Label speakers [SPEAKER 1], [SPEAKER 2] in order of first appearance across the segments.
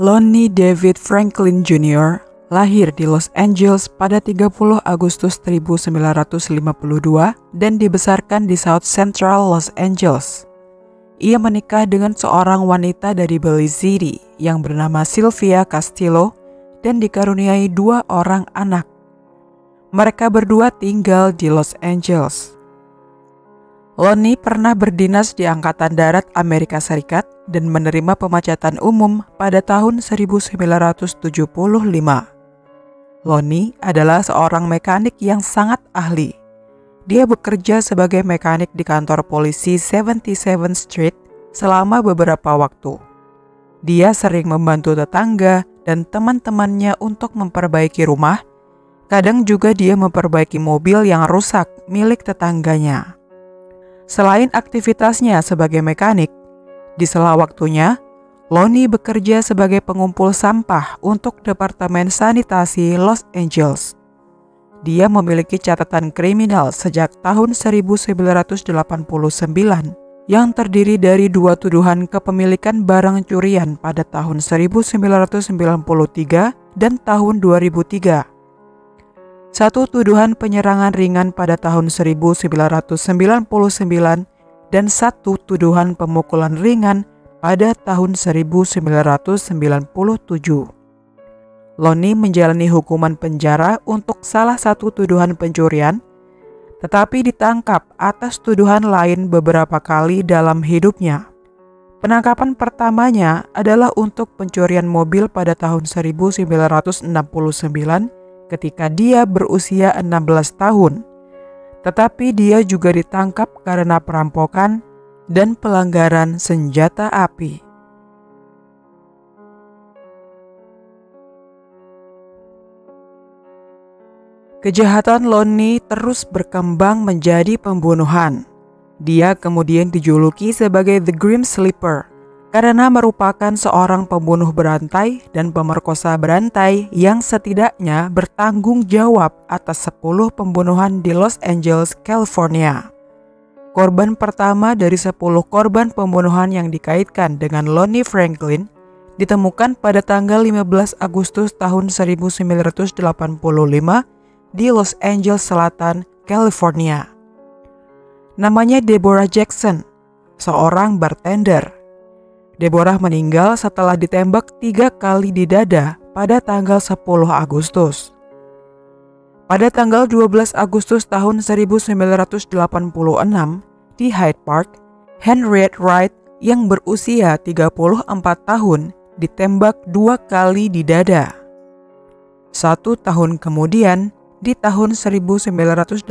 [SPEAKER 1] Lonnie David Franklin Jr. lahir di Los Angeles pada 30 Agustus 1952 dan dibesarkan di South Central Los Angeles. Ia menikah dengan seorang wanita dari Belize City yang bernama Sylvia Castillo dan dikaruniai 2 orang anak. Mereka berdua tinggal di Los Angeles. Lonnie pernah berdinas di Angkatan Darat Amerika Serikat dan menerima pemecatan umum pada tahun 1975. Lonnie adalah seorang mekanik yang sangat ahli. Dia bekerja sebagai mekanik di kantor polisi 77th Street selama beberapa waktu. Dia sering membantu tetangga dan teman-temannya untuk memperbaiki rumah. Kadang juga dia memperbaiki mobil yang rusak milik tetangganya. Selain aktivitasnya sebagai mekanik, di sela waktunya, Lonnie bekerja sebagai pengumpul sampah untuk Departemen Sanitasi Los Angeles. Dia memiliki catatan kriminal sejak tahun 1989 yang terdiri dari 2 tuduhan kepemilikan barang curian pada tahun 1993 dan tahun 2003. 1 tuduhan penyerangan ringan pada tahun 1999 dan 1 tuduhan pemukulan ringan pada tahun 1997. Lonnie menjalani hukuman penjara untuk salah 1 tuduhan pencurian, tetapi ditangkap atas tuduhan lain beberapa kali dalam hidupnya. Penangkapan pertamanya adalah untuk pencurian mobil pada tahun 1969 ketika dia berusia 16 tahun. Tetapi dia juga ditangkap karena perampokan dan pelanggaran senjata api. Kejahatan Lonnie terus berkembang menjadi pembunuhan. Dia kemudian dijuluki sebagai The Grim Sleeper karena merupakan seorang pembunuh berantai dan pemerkosa berantai yang setidaknya bertanggung jawab atas 10 pembunuhan di Los Angeles, California. Korban pertama dari 10 korban pembunuhan yang dikaitkan dengan Lonnie Franklin ditemukan pada tanggal 15 Agustus tahun 1985 di Los Angeles Selatan, California. Namanya Deborah Jackson, seorang bartender. Deborah meninggal setelah ditembak 3 kali di dada pada tanggal 10 Agustus. Pada tanggal 12 Agustus tahun 1986 di Hyde Park, Henriette Wright yang berusia 34 tahun ditembak 2 kali di dada. 1 tahun kemudian, di tahun 1987,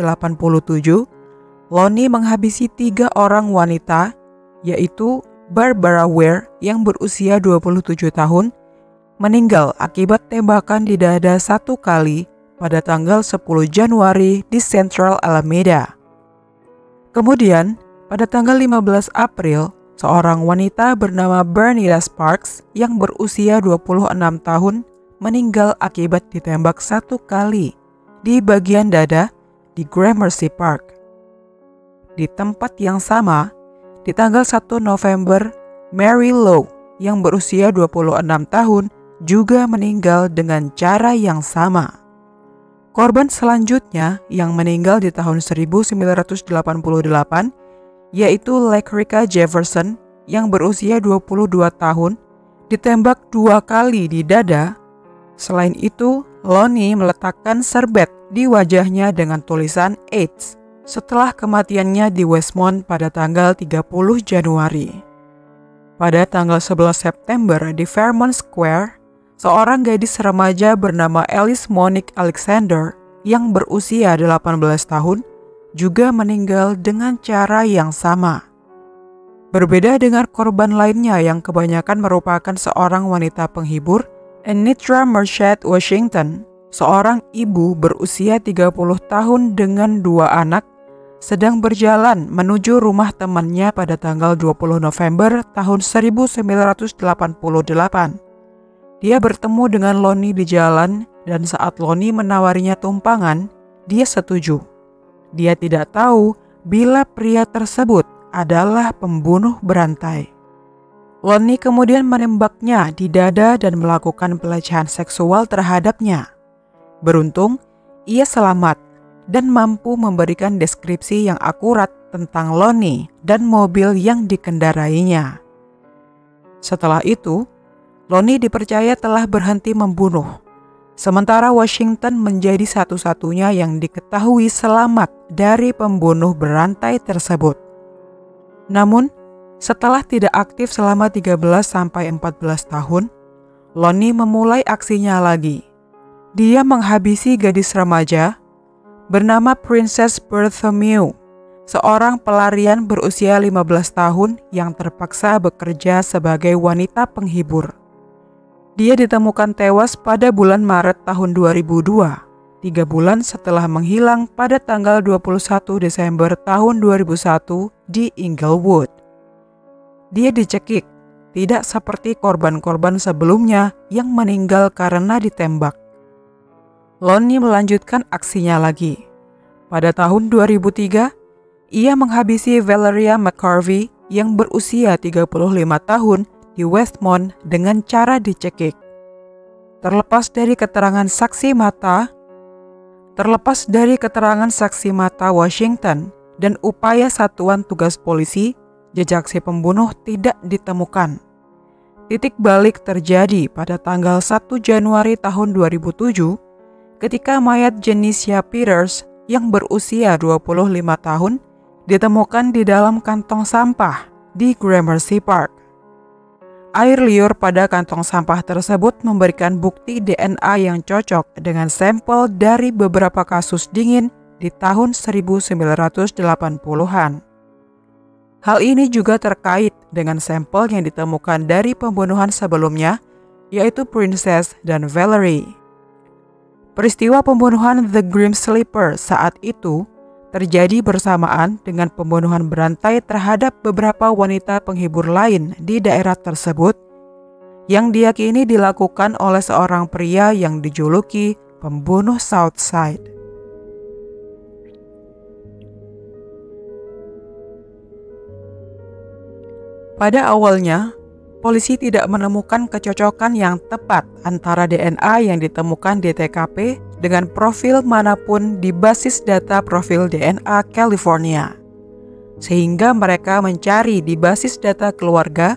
[SPEAKER 1] Lonnie menghabisi 3 orang wanita, yaitu Barbara Ware yang berusia 27 tahun meninggal akibat tembakan di dada 1 kali pada tanggal 10 Januari di Central Alameda. Kemudian, pada tanggal 15 April, seorang wanita bernama Bernita Sparks yang berusia 26 tahun meninggal akibat ditembak 1 kali di bagian dada di Gramercy Park. Di tempat yang sama, di tanggal 1 November, Mary Lowe yang berusia 26 tahun juga meninggal dengan cara yang sama. Korban selanjutnya yang meninggal di tahun 1988 yaitu Lacrica Jefferson yang berusia 22 tahun ditembak 2 kali di dada. Selain itu, Lonnie meletakkan serbet di wajahnya dengan tulisan AIDS setelah kematiannya di Westmont pada tanggal 30 Januari. Pada tanggal 11 September di Fairmont Square, seorang gadis remaja bernama Alice Monique Alexander yang berusia 18 tahun juga meninggal dengan cara yang sama. Berbeda dengan korban lainnya yang kebanyakan merupakan seorang wanita penghibur, Anitra Merced Washington, seorang ibu berusia 30 tahun dengan 2 anak, sedang berjalan menuju rumah temannya pada tanggal 20 November tahun 1988. Dia bertemu dengan Lonnie di jalan dan saat Lonnie menawarinya tumpangan, dia setuju. Dia tidak tahu bila pria tersebut adalah pembunuh berantai. Lonnie kemudian menembaknya di dada dan melakukan pelecehan seksual terhadapnya. Beruntung, ia selamat dan mampu memberikan deskripsi yang akurat tentang Lonnie dan mobil yang dikendarainya. Setelah itu, Lonnie dipercaya telah berhenti membunuh, sementara Washington menjadi satu-satunya yang diketahui selamat dari pembunuh berantai tersebut. Namun, setelah tidak aktif selama 13-14 tahun, Lonnie memulai aksinya lagi. Dia menghabisi gadis remaja bernama Princess Bartholomew, seorang pelarian berusia 15 tahun yang terpaksa bekerja sebagai wanita penghibur. Dia ditemukan tewas pada bulan Maret tahun 2002, 3 bulan setelah menghilang pada tanggal 21 Desember tahun 2001 di Inglewood. Dia dicekik, tidak seperti korban-korban sebelumnya yang meninggal karena ditembak. Lonnie melanjutkan aksinya lagi. Pada tahun 2003, ia menghabisi Valeria McCarvey yang berusia 35 tahun di Westmont dengan cara dicekik. Terlepas dari keterangan saksi mata Washington dan upaya satuan tugas polisi, jejak si pembunuh tidak ditemukan. Titik balik terjadi pada tanggal 1 Januari tahun 2007 ketika mayat Janicia Peters yang berusia 25 tahun ditemukan di dalam kantong sampah di Gramercy Park. Air liur pada kantong sampah tersebut memberikan bukti DNA yang cocok dengan sampel dari beberapa kasus dingin di tahun 1980-an. Hal ini juga terkait dengan sampel yang ditemukan dari pembunuhan sebelumnya, yaitu Princess dan Valerie. Peristiwa pembunuhan The Grim Sleeper saat itu terjadi bersamaan dengan pembunuhan berantai terhadap beberapa wanita penghibur lain di daerah tersebut yang diyakini dilakukan oleh seorang pria yang dijuluki pembunuh Southside. Pada awalnya, polisi tidak menemukan kecocokan yang tepat antara DNA yang ditemukan di TKP dengan profil manapun di basis data profil DNA California. Sehingga mereka mencari di basis data keluarga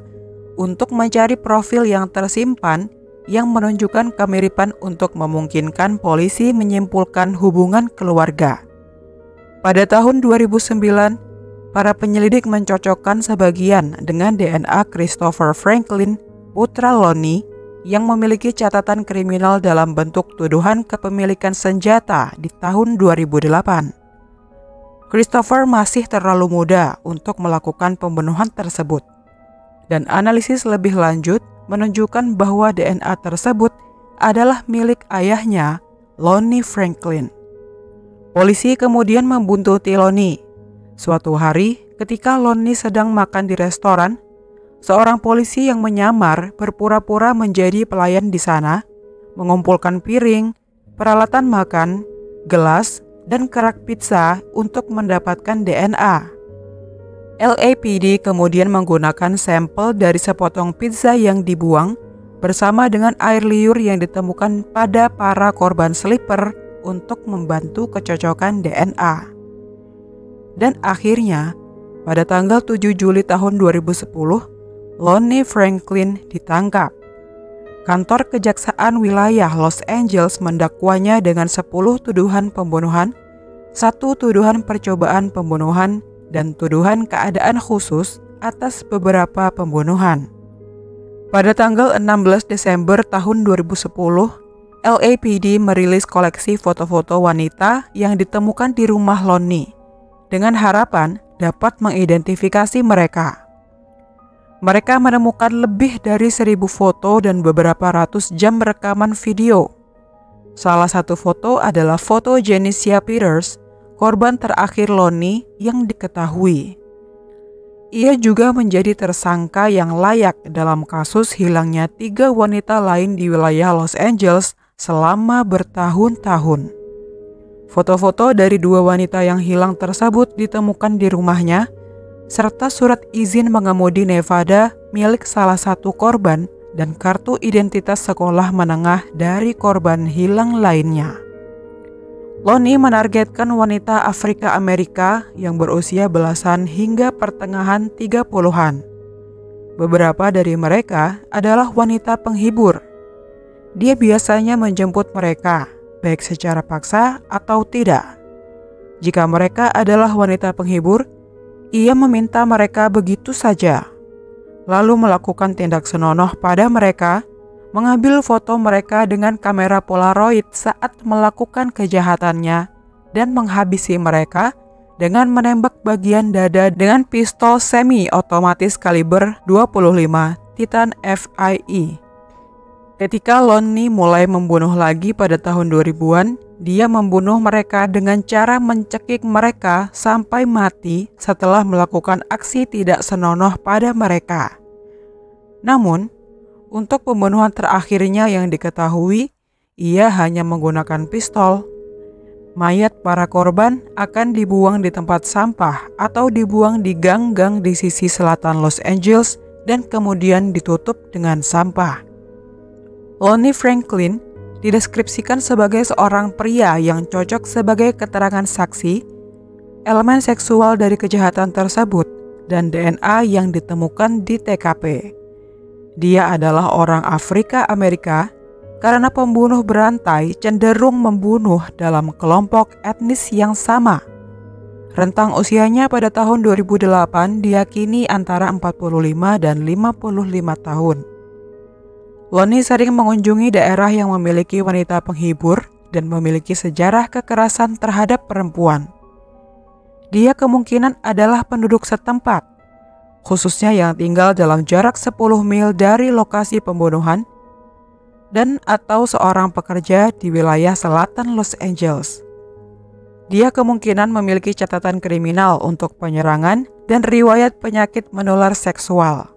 [SPEAKER 1] untuk mencari profil yang tersimpan yang menunjukkan kemiripan untuk memungkinkan polisi menyimpulkan hubungan keluarga. Pada tahun 2009, para penyelidik mencocokkan sebagian dengan DNA Christopher Franklin, putra Lonnie, yang memiliki catatan kriminal dalam bentuk tuduhan kepemilikan senjata di tahun 2008. Christopher masih terlalu muda untuk melakukan pembunuhan tersebut, dan analisis lebih lanjut menunjukkan bahwa DNA tersebut adalah milik ayahnya, Lonnie Franklin. Polisi kemudian membuntuti Lonnie. Suatu hari, ketika Lonnie sedang makan di restoran, seorang polisi yang menyamar berpura-pura menjadi pelayan di sana, mengumpulkan piring, peralatan makan, gelas, dan kerak pizza untuk mendapatkan DNA. LAPD kemudian menggunakan sampel dari sepotong pizza yang dibuang bersama dengan air liur yang ditemukan pada para korban sleeper untuk membantu kecocokan DNA. Dan akhirnya, pada tanggal 7 Juli tahun 2010, Lonnie Franklin ditangkap. Kantor Kejaksaan Wilayah Los Angeles mendakwanya dengan 10 tuduhan pembunuhan, 1 tuduhan percobaan pembunuhan, dan tuduhan keadaan khusus atas beberapa pembunuhan. Pada tanggal 16 Desember tahun 2010, LAPD merilis koleksi foto-foto wanita yang ditemukan di rumah Lonnie, dengan harapan dapat mengidentifikasi mereka. Mereka menemukan lebih dari 1.000 foto dan beberapa ratus jam rekaman video. Salah satu foto adalah foto Janicia Peters, korban terakhir Lonnie yang diketahui. Ia juga menjadi tersangka yang layak dalam kasus hilangnya 3 wanita lain di wilayah Los Angeles selama bertahun-tahun. Foto-foto dari 2 wanita yang hilang tersebut ditemukan di rumahnya, serta surat izin mengemudi Nevada milik salah satu korban dan kartu identitas sekolah menengah dari korban hilang lainnya. Lonnie menargetkan wanita Afrika Amerika yang berusia belasan hingga pertengahan 30-an. Beberapa dari mereka adalah wanita penghibur. Dia biasanya menjemput mereka, baik secara paksa atau tidak. Jika mereka adalah wanita penghibur, ia meminta mereka begitu saja, lalu melakukan tindak senonoh pada mereka, mengambil foto mereka dengan kamera Polaroid saat melakukan kejahatannya, dan menghabisi mereka dengan menembak bagian dada dengan pistol semi-otomatis kaliber 25 Titan FIE. Ketika Lonnie mulai membunuh lagi pada tahun 2000-an, dia membunuh mereka dengan cara mencekik mereka sampai mati setelah melakukan aksi tidak senonoh pada mereka. Namun, untuk pembunuhan terakhirnya yang diketahui, ia hanya menggunakan pistol. Mayat para korban akan dibuang di tempat sampah atau dibuang di gang-gang di sisi selatan Los Angeles dan kemudian ditutup dengan sampah. Lonnie Franklin dideskripsikan sebagai seorang pria yang cocok sebagai keterangan saksi, elemen seksual dari kejahatan tersebut, dan DNA yang ditemukan di TKP. Dia adalah orang Afrika Amerika karena pembunuh berantai cenderung membunuh dalam kelompok etnis yang sama. Rentang usianya pada tahun 2008 diyakini antara 45 dan 55 tahun. Lonnie sering mengunjungi daerah yang memiliki wanita penghibur dan memiliki sejarah kekerasan terhadap perempuan. Dia kemungkinan adalah penduduk setempat, khususnya yang tinggal dalam jarak 10 mil dari lokasi pembunuhan, dan atau seorang pekerja di wilayah selatan Los Angeles. Dia kemungkinan memiliki catatan kriminal untuk penyerangan dan riwayat penyakit menular seksual.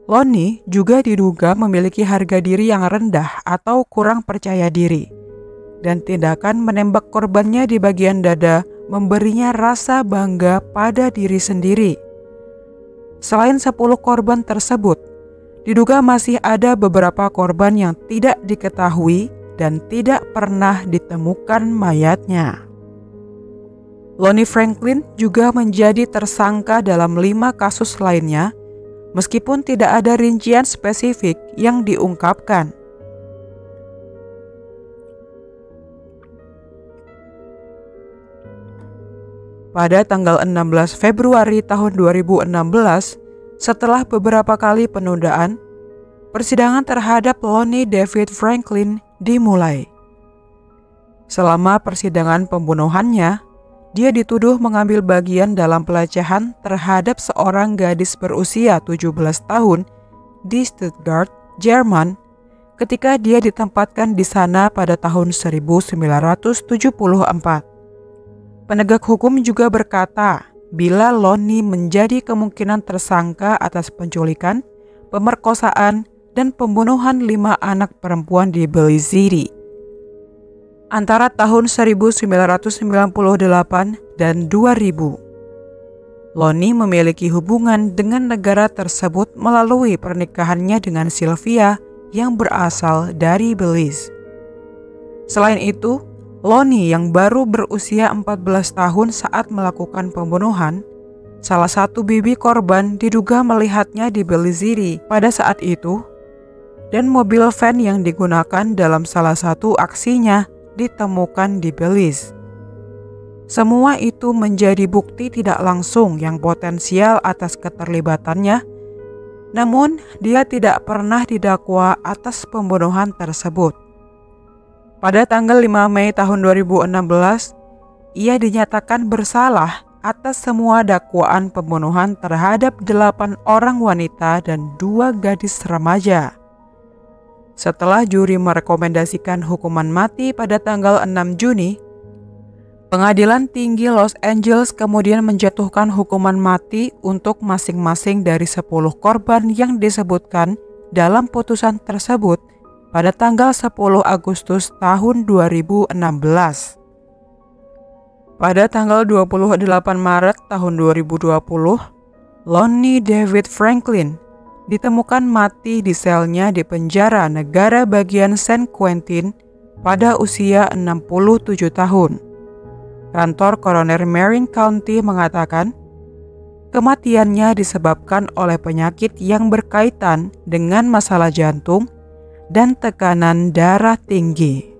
[SPEAKER 1] Lonnie juga diduga memiliki harga diri yang rendah atau kurang percaya diri, dan tindakan menembak korbannya di bagian dada memberinya rasa bangga pada diri sendiri. Selain 10 korban tersebut, diduga masih ada beberapa korban yang tidak diketahui dan tidak pernah ditemukan mayatnya. Lonnie Franklin juga menjadi tersangka dalam 5 kasus lainnya, meskipun tidak ada rincian spesifik yang diungkapkan. Pada tanggal 16 Februari tahun 2016, setelah beberapa kali penundaan, persidangan terhadap Lonnie David Franklin dimulai. Selama persidangan pembunuhannya, dia dituduh mengambil bagian dalam pelecehan terhadap seorang gadis berusia 17 tahun di Stuttgart, Jerman, ketika dia ditempatkan di sana pada tahun 1974. Penegak hukum juga berkata, bila Lonnie menjadi kemungkinan tersangka atas penculikan, pemerkosaan, dan pembunuhan 5 anak perempuan di Belize City antara tahun 1998 dan 2000. Lonnie memiliki hubungan dengan negara tersebut melalui pernikahannya dengan Sylvia yang berasal dari Belize. Selain itu, Lonnie yang baru berusia 14 tahun saat melakukan pembunuhan, salah satu bibi korban diduga melihatnya di Belize City pada saat itu, dan mobil van yang digunakan dalam salah satu aksinya ditemukan di Belize. Semua itu menjadi bukti tidak langsung yang potensial atas keterlibatannya, namun dia tidak pernah didakwa atas pembunuhan tersebut. Pada tanggal 5 Mei tahun 2016, ia dinyatakan bersalah atas semua dakwaan pembunuhan terhadap 8 orang wanita dan 2 gadis remaja. Setelah juri merekomendasikan hukuman mati pada tanggal 6 Juni, Pengadilan Tinggi Los Angeles kemudian menjatuhkan hukuman mati untuk masing-masing dari 10 korban yang disebutkan dalam putusan tersebut pada tanggal 10 Agustus tahun 2016. Pada tanggal 28 Maret tahun 2020, Lonnie David Franklin ditemukan mati di selnya di penjara negara bagian San Quentin pada usia 67 tahun. Kantor Koroner Marin County mengatakan, kematiannya disebabkan oleh penyakit yang berkaitan dengan masalah jantung dan tekanan darah tinggi.